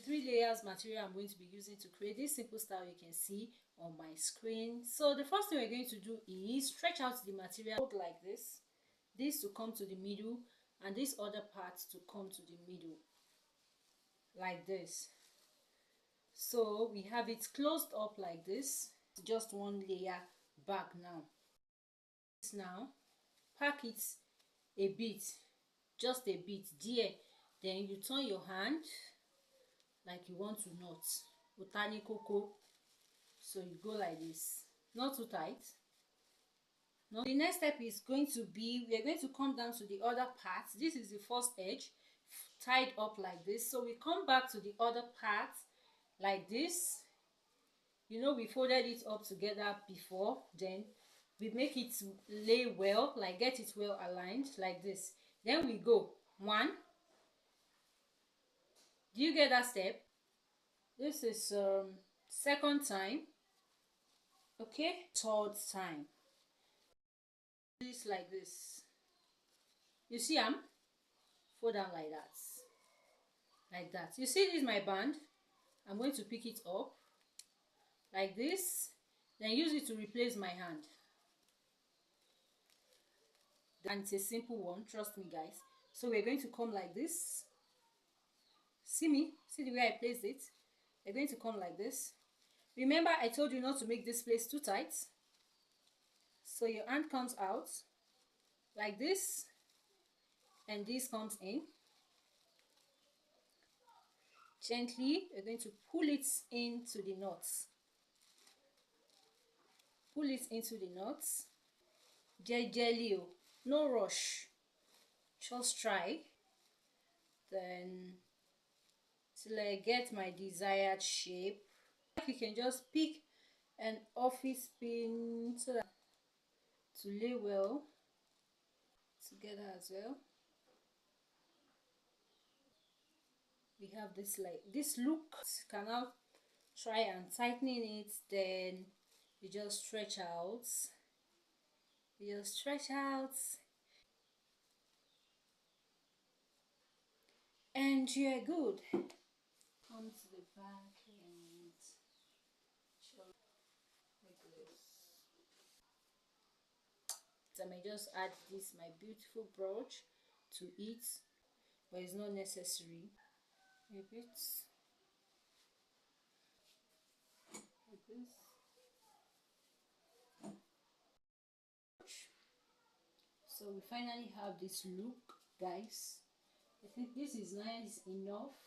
3 layers material I'm going to be using to create this simple style you can see on my screen. So the first thing we're going to do is stretch out the material like this to come to the middle, and this other part to come to the middle like this. So we have it closed up like this, just one layer back. Now pack it a bit, just a bit there, then you turn your hand like you want to knot utani koko. So you go like this, not too tight. Now the next step is going to be, we are going to come down to the other part. This is the first edge tied up like this, so we come back to the other part like this. You know, we folded it up together before, then we make it lay well, like get it well aligned like this. Then we go 1. Do you get that step? This is second time. Okay, third time. This like this. You see, I'm fold down like that. You see, this is my band. I'm going to pick it up like this, then use it to replace my hand. And it's a simple one, trust me guys. So we're going to come like this. See the way I placed it? We're going to come like this. Remember, I told you not to make this place too tight. So your hand comes out like this, and this comes in. Gently, you're going to pull it into the knots. Pull it into the knots. Gele, no rush. Just try. Then till I get my desired shape. You can just pick an office pin so that to lay well together as well. We have this like this look. You can now try and tightening it, then you just stretch out. You just stretch out, and you're good. Come to the back and show like this. I may just add this my beautiful brooch to it, but it's not necessary. A bit like this. So we finally have this look, guys. I think this is nice enough.